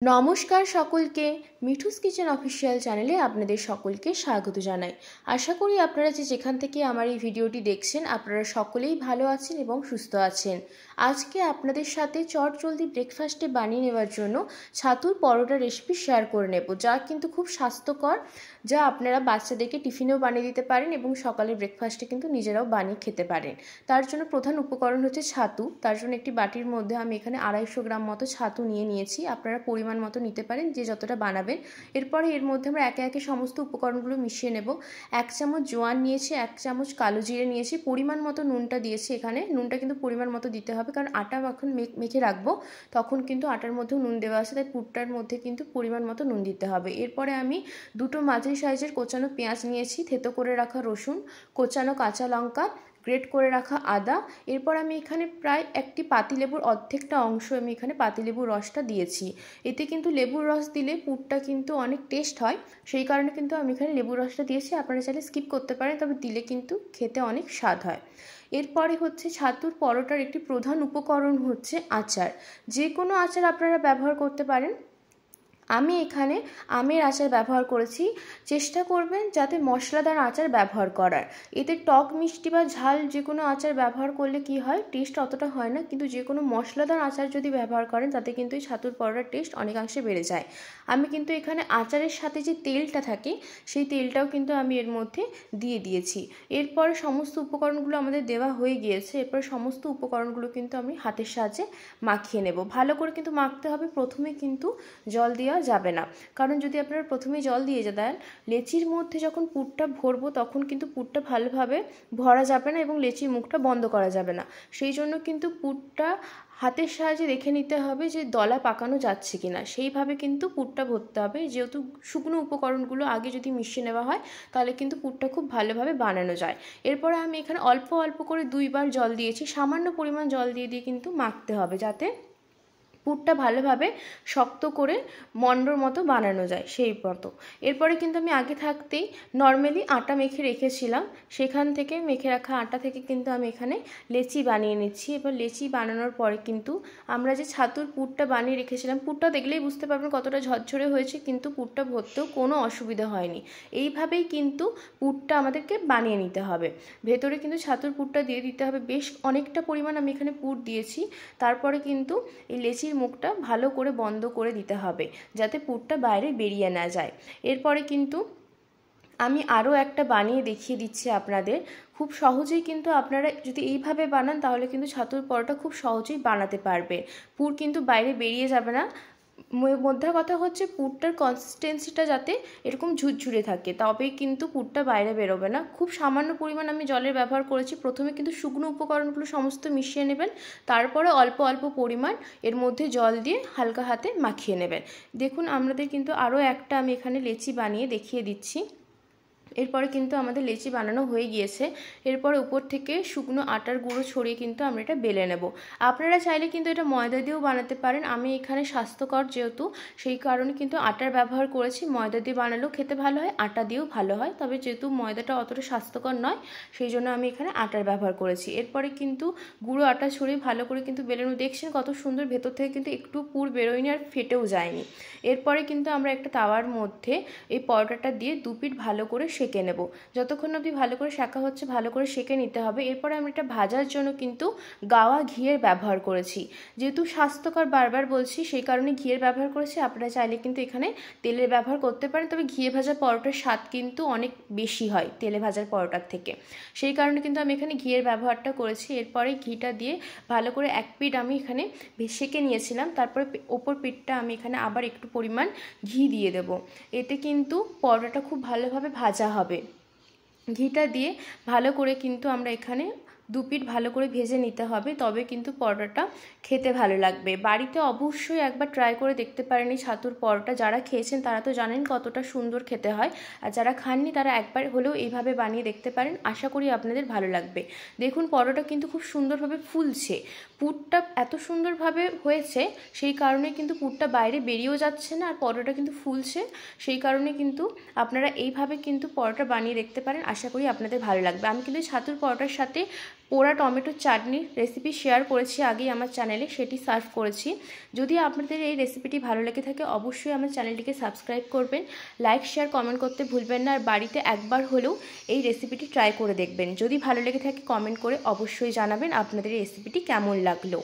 নমস্কার সকলকে, Mithu's kitchen official চ্যানেলে আপনাদের সকলকে স্বাগত জানাই। আশা করি আপনারা যেখান থেকে আমার এই ভিডিওটি দেখছেন আপনারা সকলেই ভালো আছেন এবং সুস্থ আছেন। আজকে আপনাদের সাথে চটজলদি ব্রেকফাস্টে বানিয়ে নেওয়ার জন্য ছাতুর পরোটা রেসিপি শেয়ার করে নেব, যা কিন্তু খুব স্বাস্থ্যকর, যা আপনারা বাচ্চাদেরকে টিফিনেও বানিয়ে দিতে পারেন এবং সকালের ব্রেকফাস্টে কিন্তু নিজেরাও বানিয়ে খেতে পারেন। তার জন্য প্রধান উপকরণ হচ্ছে ছাতু। তার জন্য একটি বাটির মধ্যে আমি এখানে 250 গ্রাম মতো ছাতু নিয়েছি। আপনারা পরিমাণ মতো নিতে পারেন যে যতটা বানাবেন। এরপরে এর মধ্যে আমরা একে একে সমস্ত উপকরণগুলো মিশিয়ে নেব। 1 চামচ জোয়ান নিয়েছি, 1 চামচ কালো জিরে নিয়েছি, পরিমাণ মতো নুনটা দিয়েছি। এখানে নুনটা কিন্তু পরিমাণ মতো দিতে হবে, কারণ আটা যখন মেখে রাখবো তখন কিন্তু আটার মধ্যেও নুন দেওয়া আছে, তাই পুরটার মধ্যে কিন্তু পরিমাণ মতো নুন দিতে হবে। এরপরে আমি দুটো মাঝারি সাইজের কোচানো পেঁয়াজ নিয়েছি, থেতো করে রাখা রসুন, কোচানো কাঁচা লঙ্কা, গ্রেট করে রাখা আদা। এরপর আমি এখানে প্রায় একটি পাতিলেবুর অর্ধেকটা অংশ আমি এখানে পাতিলেবুর রসটা দিয়েছি। এতে কিন্তু লেবুর রস দিলে পুরটা কিন্তু অনেক টেস্ট হয়, সেই কারণে কিন্তু আমি এখানে লেবুর রসটা দিয়েছি। আপনারা চাইলে স্কিপ করতে পারেন, তবে দিলে কিন্তু খেতে অনেক স্বাদ হয়। এরপরে হচ্ছে ছাতুর পরোটার একটি প্রধান উপকরণ হচ্ছে আচার। যে কোনো আচার আপনারা ব্যবহার করতে পারেন। আমি এখানে আমের আচার ব্যবহার করেছি। চেষ্টা করবেন যাতে মশলাদার আচার ব্যবহার করার। এতে টক মিষ্টি বা ঝাল যে কোনো আচার ব্যবহার করলে কি হয়, টেস্ট অতটা হয় না, কিন্তু যে কোনো মশলাদার আচার যদি ব্যবহার করেন তাতে কিন্তু এই ছাতুর পরোটার টেস্ট অনেকাংশে বেড়ে যায়। আমি কিন্তু এখানে আচারের সাথে যে তেলটা থাকে সেই তেলটাও কিন্তু আমি এর মধ্যে দিয়ে দিয়েছি। এরপরে সমস্ত উপকরণগুলো আমাদের দেওয়া হয়ে গিয়েছে। এরপর সমস্ত উপকরণগুলো কিন্তু আমি হাতের সাহায্যে মাখিয়ে নেব। ভালো করে কিন্তু মাখতে হবে, প্রথমে কিন্তু জল দেওয়া যাবে না, কারণ যদি আপনারা প্রথমেই জল দিয়ে দেন লেচির মধ্যে যখন পুরটা ভরবো তখন কিন্তু পুরটা ভালোভাবে ভরা যাবে না এবং লেচির মুখটা বন্ধ করা যাবে না। সেই জন্য কিন্তু পুরটা হাতের সাহায্যে দেখে নিতে হবে যে দলা পাকানো যাচ্ছে কিনা, সেইভাবে কিন্তু পুরটা ভরতে হবে। যেহেতু শুকনো উপকরণগুলো আগে যদি মিশিয়ে নেওয়া হয় তাহলে কিন্তু পুরটা খুব ভালোভাবে বানানো যায়। এরপরে আমি এখানে অল্প অল্প করে 2 বার জল দিয়েছি, সামান্য পরিমাণ জল দিয়ে কিন্তু মাখতে হবে, যাতে পুরটা ভালোভাবে শক্ত করে মন্ডর মতো বানানো যায় সেই মতো। এরপরে কিন্তু আমি আগে থাকতেই নর্মালি আটা মেখে রেখেছিলাম, সেখান থেকে মেখে রাখা আটা থেকে কিন্তু আমি এখানে লেচি বানিয়ে নিচ্ছি। এবার লেচি বানানোর পরে কিন্তু আমরা যে ছাতুর পুরটা বানিয়ে রেখেছিলাম, পুরটা দেখলেই বুঝতে পারবেন কতটা ঝরঝরে হয়েছে, কিন্তু পুরটা ভরতেও কোনো অসুবিধা হয়নি। এইভাবেই কিন্তু পুরটা আমাদেরকে বানিয়ে নিতে হবে। ভেতরে কিন্তু ছাতুর পুরটা দিয়ে দিতে হবে, বেশ অনেকটা পরিমাণ আমি এখানে পুর দিয়েছি। তারপরে কিন্তু এই লেচির মুখটা ভালো করে বন্ধ করে দিতে হবে, যাতে পুরটা বাইরে বেরিয়ে না যায়। এরপরে কিন্তু আমি আরও একটা বানিয়ে দেখিয়ে দিচ্ছি আপনাদের। খুব সহজেই কিন্তু আপনারা যদি এইভাবে বানান তাহলে কিন্তু ছাতুর পরোটা খুব সহজেই বানাতে পারবে। পুর কিন্তু বাইরে বেরিয়ে যাবে না। মধ্যে কথা হচ্ছে পুরটার কনসিস্টেন্সিটা যাতে এরকম ঝুরঝুরে থাকে, তবেই কিন্তু পুরটা বাইরে বেরোবে না। খুব সামান্য পরিমাণ আমি জলের ব্যবহার করেছি। প্রথমে কিন্তু শুকনো উপকরণগুলো সমস্ত মিশিয়ে নেবেন, তারপরে অল্প অল্প পরিমাণ এর মধ্যে জল দিয়ে হালকা হাতে মাখিয়ে নেবেন। দেখুন আমাদের কিন্তু আরও একটা আমি এখানে লেচি বানিয়ে দেখিয়ে দিচ্ছি। এরপরে কিন্তু আমাদের লেচি বানানো হয়ে গিয়েছে। এরপর উপর থেকে শুকনো আটার গুঁড়ো ছড়িয়ে কিন্তু আমরা এটা বেলে নেব। আপনারা চাইলে কিন্তু এটা ময়দা দিয়েও বানাতে পারেন। আমি এখানে স্বাস্থ্যকর যেহেতু, সেই কারণে কিন্তু আটার ব্যবহার করেছি। ময়দা দিয়ে বানালেও খেতে ভালো হয়, আটা দিয়েও ভালো হয়, তবে যেহেতু ময়দাটা অতটা স্বাস্থ্যকর নয় সেই জন্য আমি এখানে আটার ব্যবহার করেছি। এরপরে কিন্তু গুঁড়ো আটা ছড়িয়ে ভালো করে কিন্তু বেলে নেব। দেখছেন কত সুন্দর ভেতর থেকে কিন্তু একটু পুর বেরোয়নি আর ফেটেও যায়নি। এরপরে কিন্তু আমরা একটা তাওয়ার মধ্যে এই পরোটাটা দিয়ে 2 পিঠ ভালো করে সেঁকে নেব। যতক্ষণ অবধি ভালো করে সেঁকা হচ্ছে ভালো করে সেঁকে নিতে হবে। এরপরে আমি এটা ভাজার জন্য কিন্তু গাওয়া ঘিয়ের ব্যবহার করেছি। যেহেতু স্বাস্থ্যকর বারবার বলছি সেই কারণে ঘিয়ের ব্যবহার করেছি। আপনারা চাইলে কিন্তু এখানে তেলের ব্যবহার করতে পারেন, তবে ঘিয়ে ভাজা পরোটার স্বাদ কিন্তু অনেক বেশি হয় তেলে ভাজার পরোটার থেকে, সেই কারণে কিন্তু আমি এখানে ঘিয়ের ব্যবহারটা করেছি। এরপরে ঘিটা দিয়ে ভালো করে 1 পিঠ আমি এখানে সেঁকে নিয়েছিলাম। তারপরে ওপর পিঠটা আমি এখানে আবার একটু পরিমাণ ঘি দিয়ে দেব। এতে কিন্তু পরোটাটা খুব ভালোভাবে ভাজা হবে। ঘিটা দিয়ে ভালো করে কিন্তু আমরা এখানে 2 পিঠ ভালো করে ভেজে নিতে হবে, তবে কিন্তু পরোটাটা খেতে ভালো লাগবে। বাড়িতে অবশ্যই একবার ট্রাই করে দেখতে পারেন এই ছাতুর পরোটা। যারা খেয়েছেন তারা তো জানেন কতটা সুন্দর খেতে হয়, আর যারা খাননি তারা একবার হলেও এইভাবে বানিয়ে দেখতে পারেন। আশা করি আপনাদের ভালো লাগবে। দেখুন পরোটা কিন্তু খুব সুন্দরভাবে ফুলছে, পুরটা এত সুন্দরভাবে হয়েছে সেই কারণে কিন্তু পুরটা বাইরে বেরিয়েও যাচ্ছে না, আর পরোটা কিন্তু ফুলছে। সেই কারণে কিন্তু আপনারা এইভাবে কিন্তু পরোটা বানিয়ে দেখতে পারেন। আশা করি আপনাদের ভালো লাগবে। আমি কিন্তু ছাতুর পরোটার সাথে পোড়া টমেটোর চাটনির রেসিপি শেয়ার করেছি আগেই আমার চ্যানেলে, সেটি সার্ভ করেছি। যদি আপনাদের এই রেসিপিটি ভালো লেগে থাকে অবশ্যই আমার চ্যানেলটিকে সাবস্ক্রাইব করবেন, লাইক শেয়ার কমেন্ট করতে ভুলবেন না, আর বাড়িতে একবার হলেও এই রেসিপিটি ট্রাই করে দেখবেন। যদি ভালো লেগে থাকে কমেন্ট করে অবশ্যই জানাবেন আপনাদের এই রেসিপিটি কেমন লাগলো।